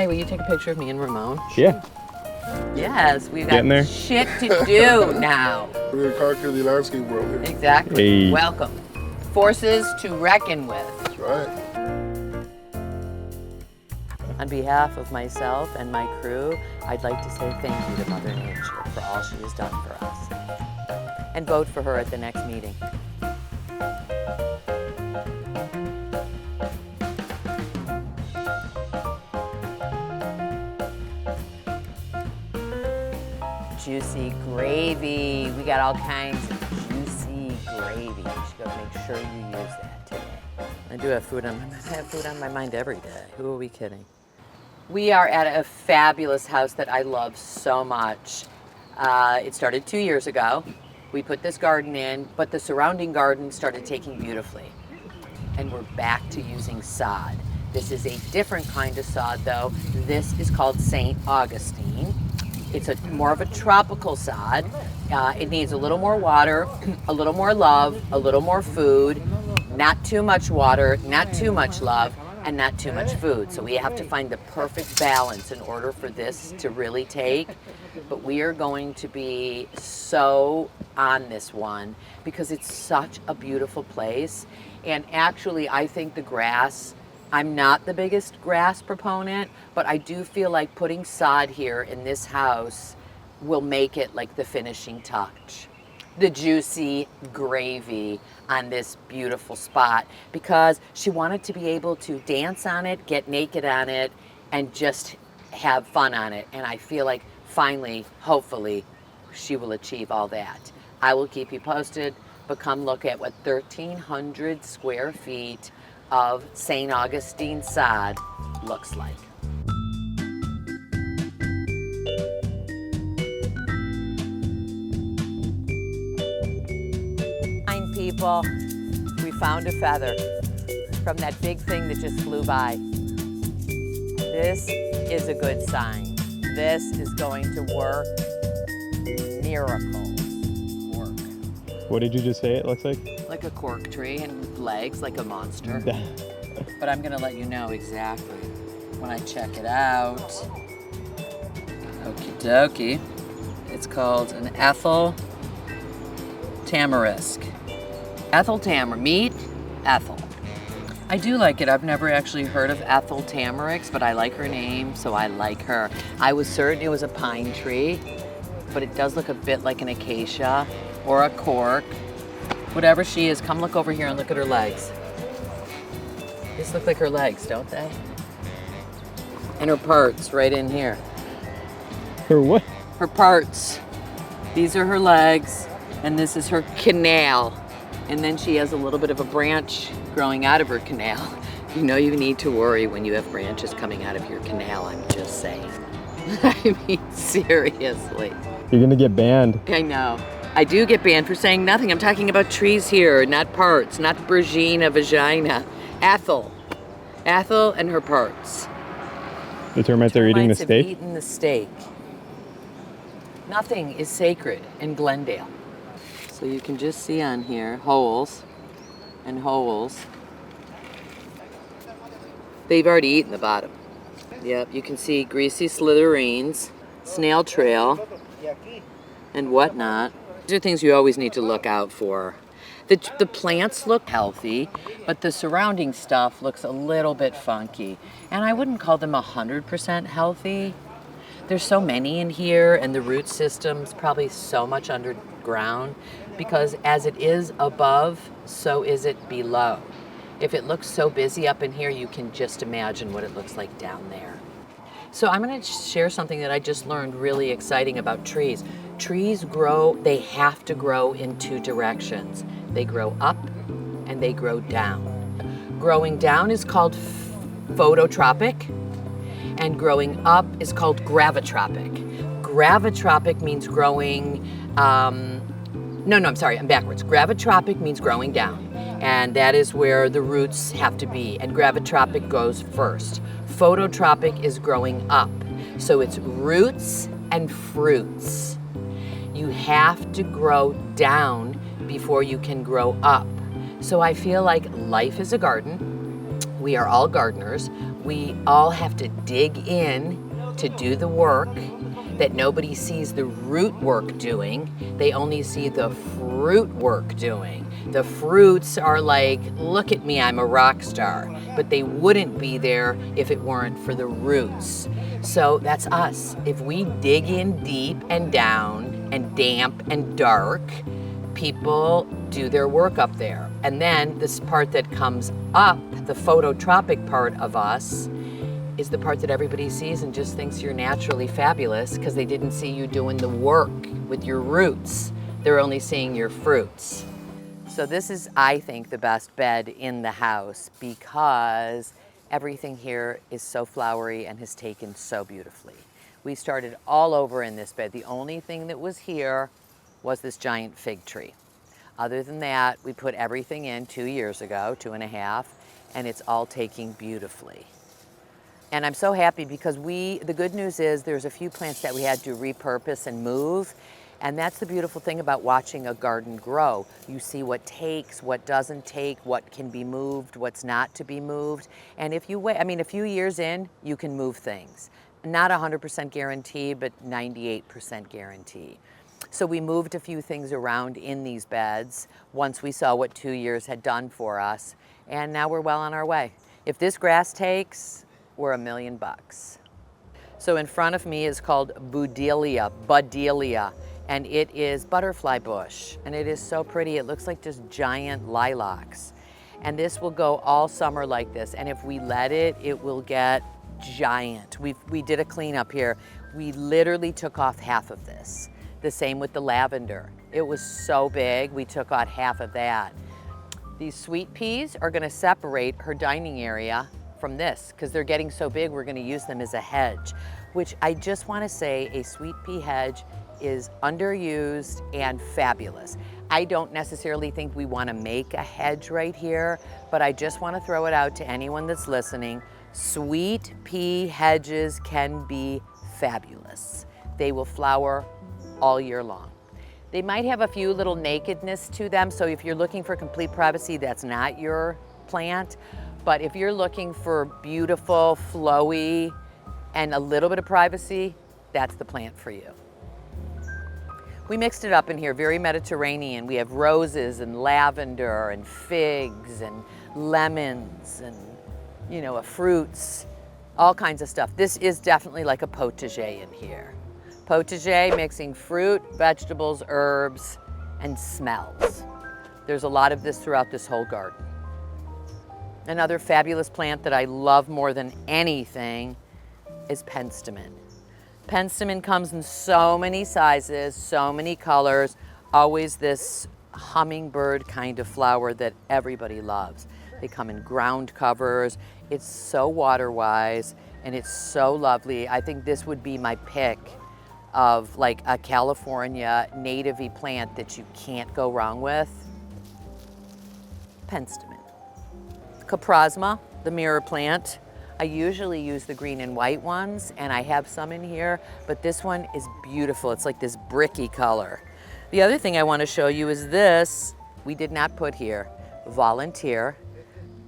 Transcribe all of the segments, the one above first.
Hey, will you take a picture of me and Ramon? Yeah. Yes, we've Getting there. got shit to do now. We're gonna conquer the landscape world here. Exactly. Hey. Welcome. Forces to reckon with. That's right. On behalf of myself and my crew, I'd like to say thank you to Mother Nature for all she has done for us. And vote for her at the next meeting. Juicy gravy. We got all kinds of juicy gravy. You should go make sure you use that today. I do have food on my mind. I have food on my mind every day. Who are we kidding? We are at a fabulous house that I love so much. It started 2 years ago. We put this garden in, but the surrounding garden started taking beautifully. And we're back to using sod. This is a different kind of sod though. This is called St. Augustine. It's more of a tropical sod. It needs a little more water, a little more love, a little more food, not too much water, not too much love, and not too much food. So we have to find the perfect balance in order for this to really take. But we are going to be so on this one because it's such a beautiful place. And actually, I think the grass, I'm not the biggest grass proponent, but I do feel like putting sod here in this house will make it like the finishing touch. The juicy gravy on this beautiful spot, because she wanted to be able to dance on it, get naked on it, and just have fun on it. And I feel like finally, hopefully, she will achieve all that. I will keep you posted, but come look at what 1,300 square feet of St. Augustine sod looks like. Fine people, we found a feather from that big thing that just flew by. This is a good sign. This is going to work. Miracle work. What did you just say it looks like? Like a cork tree and legs like a monster. But I'm gonna let you know exactly when I check it out. Okie dokie. It's called an Ethel Tamarisk. Ethel meet Ethel. I do like it. I've never actually heard of Ethel Tamarisk, but I like her name, so I like her. I was certain it was a pine tree, but it does look a bit like an acacia or a cork. Whatever she is, come look over here and look at her legs. These look like her legs, don't they? And her parts right in here. Her what? Her parts. These are her legs, and this is her canal. And then she has a little bit of a branch growing out of her canal. You know you need to worry when you have branches coming out of your canal, I'm just saying. I mean, seriously. You're gonna get banned. I know. I do get banned for saying nothing. I'm talking about trees here, not parts, not Virginia, vagina. Ethel. Ethel and her parts. The termites are eating the Termites have steak? eaten the steak. Nothing is sacred in Glendale. So you can just see on here, holes and holes. They've already eaten the bottom. Yep, you can see greasy slithereens, snail trail, and whatnot. These are things you always need to look out for. The plants look healthy, but the surrounding stuff looks a little bit funky. And I wouldn't call them 100% healthy. There's so many in here, and the root system's probably so much underground, because as it is above, so is it below. If it looks so busy up in here, you can just imagine what it looks like down there. So I'm going to share something that I just learned really exciting about trees. Trees grow, they have to grow in two directions. They grow up and they grow down. Growing down is called phototropic, and growing up is called gravitropic. Gravitropic means growing, I'm backwards. Gravitropic means growing down, and that is where the roots have to be, and gravitropic goes first. Phototropic is growing up, so it's roots and fruits. You have to grow down before you can grow up. So I feel like life is a garden. We are all gardeners. We all have to dig in to do the work that nobody sees the root work doing. They only see the fruit work doing. The fruits are like, look at me, I'm a rock star. But they wouldn't be there if it weren't for the roots. So that's us. If we dig in deep and down and damp and dark, people do their work up there. And then this part that comes up, the phototropic part of us, is the part that everybody sees and just thinks you're naturally fabulous because they didn't see you doing the work with your roots. They're only seeing your fruits. So this is, I think, the best bed in the house because everything here is so flowery and has taken so beautifully. We started all over in this bed. The only thing that was here was this giant fig tree. Other than that, we put everything in 2 years ago, 2.5, and it's all taking beautifully. And I'm so happy because the good news is there's a few plants that we had to repurpose and move. And that's the beautiful thing about watching a garden grow. You see what takes, what doesn't take, what can be moved, what's not to be moved. And if you wait, I mean, a few years in, you can move things. Not 100% guarantee, but 98% guarantee. So we moved a few things around in these beds once we saw what 2 years had done for us. And now we're well on our way. If this grass takes, we're $1 million. So in front of me is called budelia, and it is butterfly bush, and it is so pretty. It looks like just giant lilacs. And this will go all summer like this, and if we let it, it will get giant. We did a cleanup here. We literally took off half of this. The same with the lavender. It was so big, we took out half of that. These sweet peas are gonna separate her dining area from this because they're getting so big, we're gonna use them as a hedge, which I just wanna say a sweet pea hedge is underused and fabulous. I don't necessarily think we wanna make a hedge right here, but I just wanna throw it out to anyone that's listening. Sweet pea hedges can be fabulous. They will flower all year long. They might have a few little nakedness to them, so if you're looking for complete privacy, that's not your plant. But if you're looking for beautiful, flowy, and a little bit of privacy, that's the plant for you. We mixed it up in here, very Mediterranean. We have roses and lavender and figs and lemons and, you know, fruits, all kinds of stuff. This is definitely like a potager in here. Potager mixing fruit, vegetables, herbs, and smells. There's a lot of this throughout this whole garden. Another fabulous plant that I love more than anything is penstemon. Penstemon comes in so many sizes, so many colors, always this hummingbird kind of flower that everybody loves. They come in ground covers. It's so water-wise and it's so lovely. I think this would be my pick of like a California native-y plant that you can't go wrong with. Penstemon. Caprasma, the mirror plant. I usually use the green and white ones, and I have some in here, but this one is beautiful. It's like this bricky color. The other thing I want to show you is this, we did not put here, volunteer,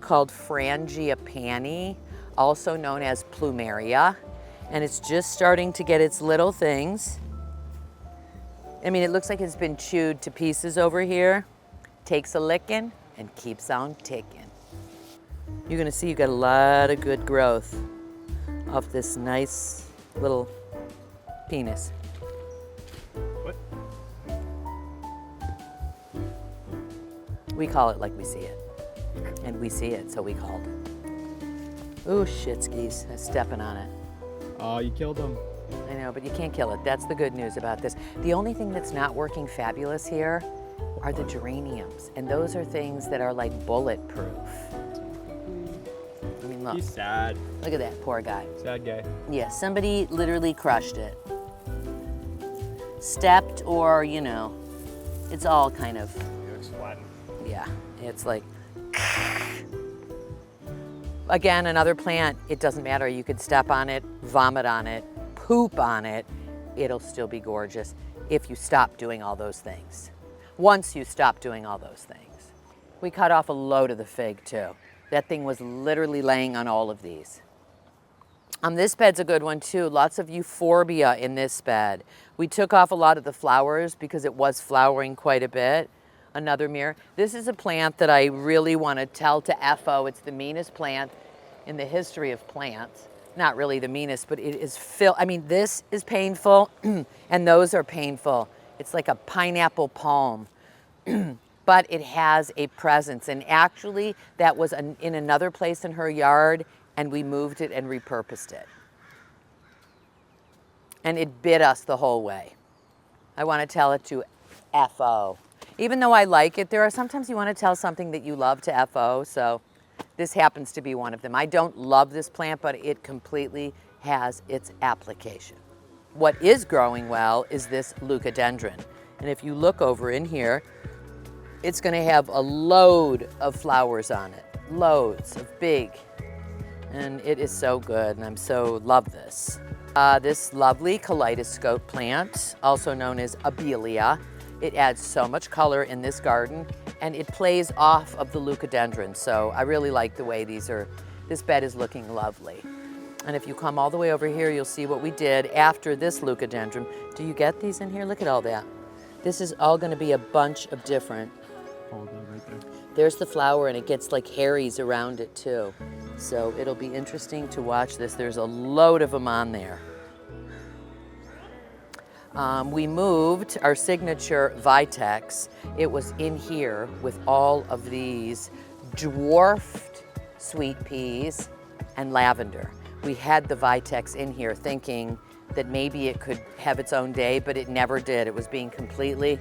called Frangipani, also known as plumeria, and it's just starting to get its little things. I mean, it looks like it's been chewed to pieces over here, takes a licking, and keeps on ticking. You're gonna see you got a lot of good growth of this nice little penis. What? We call it like we see it. And we see it, so we called it. Ooh, shit skis, I'm stepping on it. Oh, you killed him. I know, but you can't kill it. That's the good news about this. The only thing that's not working fabulous here are the geraniums. And those are things that are like bulletproof. I mean, look. He's sad. Look at that, poor guy. Sad guy. Yeah, somebody literally crushed it. Stepped or, you know, it's all kind of, It's flattened. yeah, it's like, again, another plant, it doesn't matter. You could step on it, vomit on it, poop on it. It'll still be gorgeous if you stop doing all those things. Once you stop doing all those things. We cut off a load of the fig too. That thing was literally laying on all of these. This bed's a good one too. Lots of euphorbia in this bed. We took off a lot of the flowers because it was flowering quite a bit. Another mirror. This is a plant that I really want to tell to FO. It's the meanest plant in the history of plants. Not really the meanest, but it is I mean, this is painful and those are painful. It's like a pineapple palm, but it has a presence. And actually that was in another place in her yard, and we moved it and repurposed it. And it bit us the whole way. I want to tell it to FO. Even though I like it, there are sometimes you want to tell something that you love to FO, so this happens to be one of them. I don't love this plant, but it completely has its application. What is growing well is this leucadendron. And if you look over in here, it's going to have a load of flowers on it. Loads of big. And it is so good, and I'm so love this. This lovely kaleidoscope plant, also known as abelia, it adds so much color in this garden, and it plays off of the leucadendron. So I really like the way this bed is looking lovely. And if you come all the way over here, you'll see what we did after this leucadendron. Do you get these in here? Look at all that. This is all going to be a bunch of different. Hold on right there. There's the flower, and it gets like hairies around it too. So it'll be interesting to watch this. There's a load of them on there. We moved our signature Vitex. It was in here with all of these dwarfed sweet peas and lavender. We had the Vitex in here thinking that maybe it could have its own day, but it never did. It was being completely...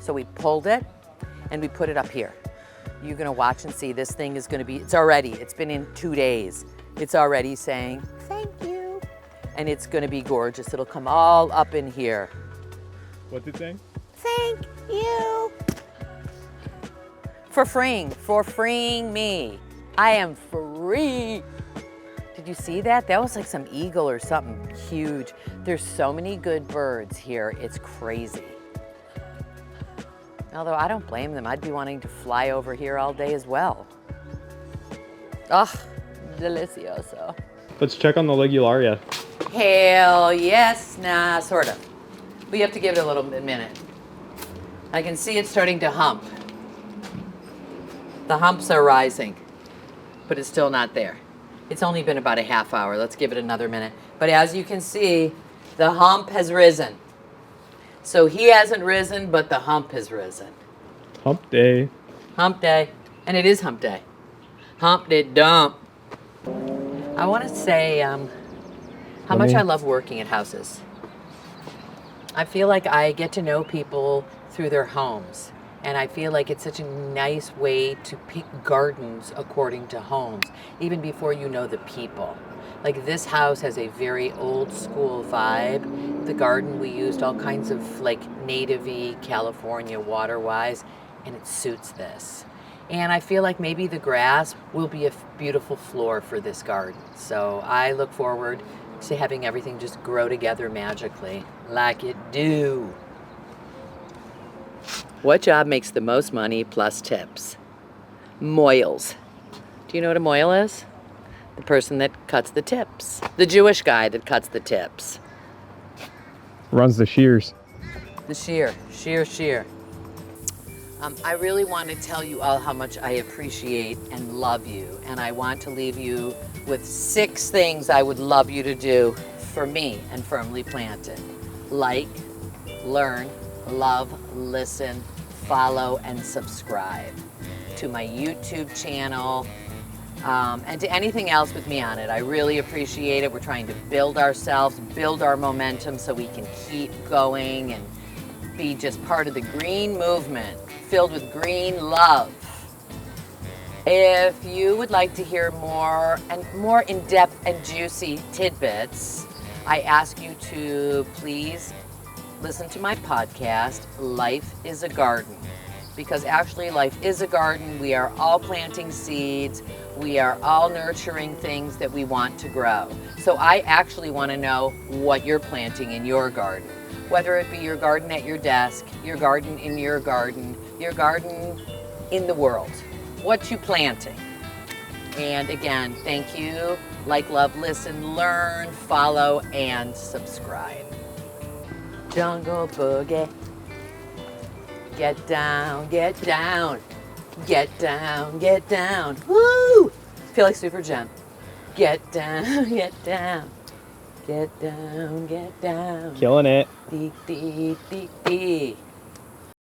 So we pulled it and we put it up here. You're gonna watch and see. This thing is gonna be, it's been in 2 days. It's already saying, thank you. And it's gonna be gorgeous. It'll come all up in here. What's it saying? Thank you. For freeing me. I am free. Did you see that? That was like some eagle or something huge. There's so many good birds here. It's crazy. Although I don't blame them. I'd be wanting to fly over here all day as well. Ah, delicioso. Let's check on the ligularia. Hell yes. Nah, sort of. We have to give it a little minute. I can see it starting to hump. The humps are rising, but it's still not there. It's only been about a half hour. Let's give it another minute. But as you can see, the hump has risen. So he hasn't risen, but the hump has risen. Hump day. Hump day. And it is hump day. Hump did dump. I want to say how much I love working at houses. I feel like I get to know people through their homes. And I feel like it's such a nice way to pick gardens according to homes, even before you know the people. Like this house has a very old school vibe. The garden, we used all kinds of like native-y California water-wise, and it suits this. And I feel like maybe the grass will be a beautiful floor for this garden. So I look forward to having everything just grow together magically, like it do. What job makes the most money plus tips? Moils. Do you know what a moil is? The person that cuts the tips. The Jewish guy that cuts the tips. Runs the shears. The shear. I really want to tell you all how much I appreciate and love you. And I want to leave you with 6 things I would love you to do for me and Firmly Planted. Like, learn, love, listen, follow, and subscribe to my YouTube channel and to anything else with me on it. I really appreciate it. We're trying to build ourselves, build our momentum so we can keep going and be just part of the green movement filled with green love. If you would like to hear more in-depth and juicy tidbits, I ask you to please listen to my podcast, Life is a Garden, because actually life is a garden. We are all planting seeds. We are all nurturing things that we want to grow. So I actually want to know what you're planting in your garden, whether it be your garden at your desk, your garden in your garden in the world. What you planting? And again, thank you Like, love, listen, learn, follow, and subscribe. Jungle Boogie. Get down, get down. Get down, get down. Woo! Feel like Super Jump. Get down, get down. Get down, get down. Killing it. Dee, dee, dee, dee.